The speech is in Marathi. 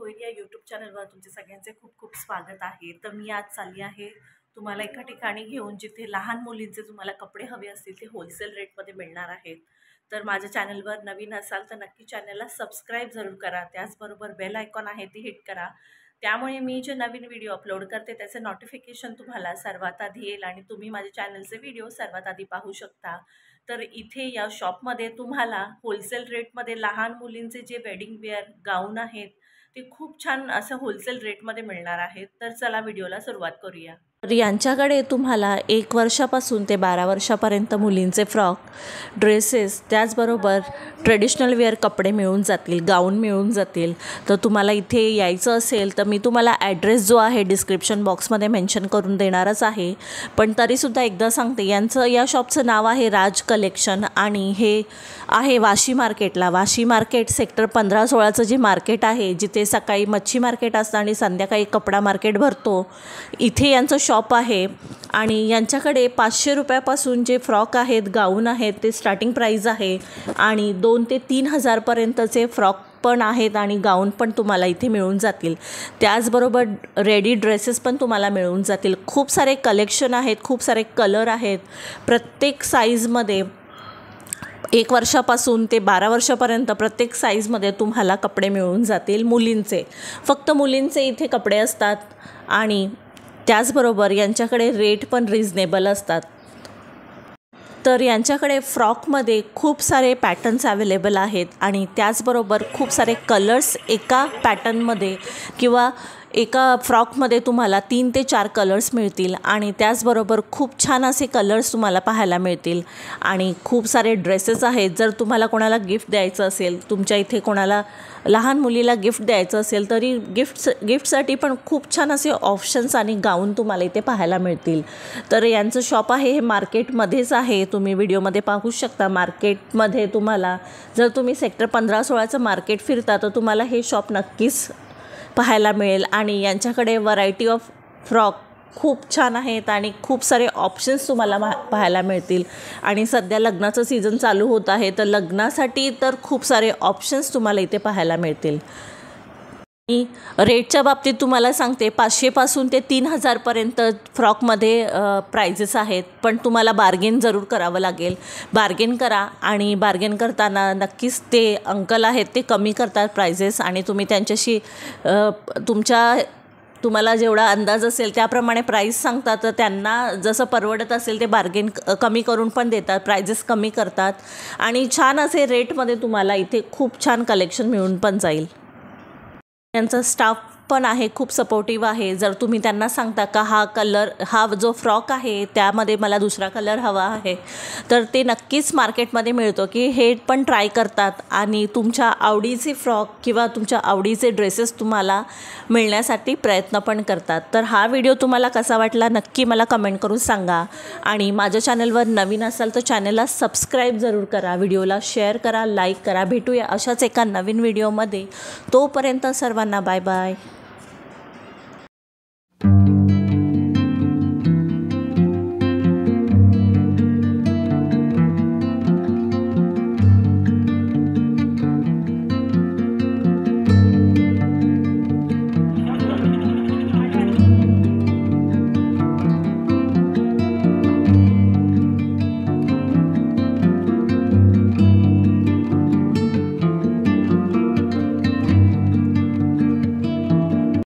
होईल या यूट्यूब चॅनलवर तुमचे सगळ्यांचे खूप खूप स्वागत आहे। तर मी आज चालली आहे तुम्हाला एका ठिकाणी घेऊन जिथे लहान मुलींचे तुम्हाला कपडे हवे असतील ते होलसेल रेटमध्ये मिळणार आहेत। तर माझ्या चॅनलवर नवीन असाल तर नक्की चॅनलला सबस्क्राईब जरूर करा, त्याचबरोबर बेल आयकॉन आहे ती हिट करा, त्यामुळे मी जे नवीन व्हिडिओ अपलोड करते त्याचे नोटिफिकेशन तुम्हाला सर्वात आधी येईल आणि तुम्ही माझ्या चॅनलचे व्हिडिओ सर्वात आधी पाहू शकता। तर इथे या शॉपमध्ये तुम्हाला होलसेल रेटमध्ये लहान मुलींचे जे वेडिंग वेअर गाऊन आहेत ते खूप छान असं होलसेल रेटमध्ये मिळणार आहेत। तर चला व्हिडिओला सुरुवात करूया। तर यांच्याकडे तुम्हाला 1 वर्षापासून ते 12 वर्षापर्यंत मुलींचे फ्रॉक, ड्रेसेस, त्याचबरोबर ट्रेडिशनल वेअर कपडे मिळून जातील, गाऊन मिळून जातील। तर तुम्हाला इथे यायचं असेल तर मी तुम्हाला ॲड्रेस जो आहे डिस्क्रिप्शन बॉक्समध्ये मेन्शन करून देणारच आहे, पण तरीसुद्धा एकदा सांगते, यांचं या शॉपचं नाव आहे राज कलेक्शन आणि हे आहे वाशी मार्केटला। वाशी मार्केट सेक्टर 15-16चं जे मार्केट आहे, जिथे सकाळी मच्छी मार्केट असतं आणि संध्याकाळी कपडा मार्केट भरतो, इथे यांचं शॉप आहे। आणि यांच्याकडे 500 रुपयापासून जे फ्रॉक आहेत, गाऊन आहेत, ते स्टार्टिंग प्राईस आहे आणि 2 ते 3 हजारपर्यंतचे फ्रॉक पण आहेत आणि गाऊन पण तुम्हाला इथे मिळून जातील। त्याचबरोबर रेडी ड्रेसेस पण तुम्हाला मिळून जातील। खूप सारे कलेक्शन आहेत, खूप सारे कलर आहेत, प्रत्येक साईजमध्ये 1 वर्षापासून ते 12 वर्षापर्यंत प्रत्येक साईजमध्ये तुम्हाला कपडे मिळून जातील। मुलींचे, फक्त मुलींचे इथे कपडे असतात आणि त्याचबरोबर यांच्याकडे रेट पण रिजनेबल असतात। तर यांच्याकडे फ्रॉकमध्ये खूप सारे पॅटर्न्स अवेलेबल आहेत आणि त्याचबरोबर खूप सारे कलर्स एका पॅटर्नमध्ये किंवा एका फ्रॉकमध्ये तुम्हाला 3 ते 4 कलर्स मिळतील आणि त्याचबरोबर खूप छान असे कलर्स तुम्हाला पाहायला मिळतील आणि खूप सारे ड्रेसेस आहेत। जर तुम्हाला कोणाला गिफ्ट द्यायचं असेल, तुमच्या इथे कोणाला लहान मुलीला गिफ्ट द्यायचं असेल तरी गिफ्टसाठी पण खूप छान असे ऑप्शन्स आणि गाऊन तुम्हाला इथे पाहायला मिळतील। तर यांचं शॉप आहे हे मार्केटमध्येच आहे, तुम्ही व्हिडिओमध्ये पाहू शकता। मार्केटमध्ये तुम्हाला जर तुम्ही सेक्टर 15-16चं मार्केट फिरता तर तुम्हाला हे शॉप नक्कीच पाहायला मिळेल आणि यांच्याकडे व्हरायटी ऑफ फ्रॉक खूप छान आहेत आणि खूप सारे ऑप्शन्स तुम्हाला पाहायला मिळतील। आणि सध्या लग्नाचं सीझन चालू होत आहे, तर लग्नासाठी तर खूप सारे ऑप्शन्स तुम्हाला इथे पाहायला मिळतील। आणि रेटच्या बाबतीत तुम्हाला सांगते, 500 पासून ते 3 हजारपर्यंत फ्रॉकमध्ये प्राइजेस आहेत, पण तुम्हाला बार्गेन जरूर करावं लागेल। बार्गेन करा आणि बार्गेन करताना नक्कीच ते अंकल आहेत ते कमी करतात प्राइजेस आणि तुम्ही त्यांच्याशी तुम्हाला जेवढा अंदाज असेल त्याप्रमाणे प्राईस सांगतात, तर त्यांना जसं परवडत असेल ते बार्गेन कमी करून पण देतात, प्राइजेस कमी करतात आणि छान असे रेटमध्ये तुम्हाला इथे खूप छान कलेक्शन मिळून पण जाईल। यांचा स्टाफ पण आहे, खूप सपोर्टिव्ह आहे। जर तुम्ही त्यांना सांगता का हा जो फ्रॉक आहे त्यामध्ये मला दुसरा कलर हवा आहे, तर ते नक्कीच मार्केटमध्ये मिळतो की हे पण ट्राय करतात आणि तुमच्या आवडीचे फ्रॉक किंवा तुमच्या आवडीचे ड्रेसेस तुम्हाला मिळण्यासाठी प्रयत्न पण करतात। तर हा व्हिडिओ तुम्हाला कसा वाटला नक्की मला कमेंट करून सांगा आणि माझ्या चॅनलवर नवीन असाल तर चॅनलला सबस्क्राईब जरूर करा, व्हिडिओला शेअर करा, लाईक करा। भेटूया अशाच एका नवीन व्हिडिओमध्ये, तोपर्यंत सर्वांना बाय बाय।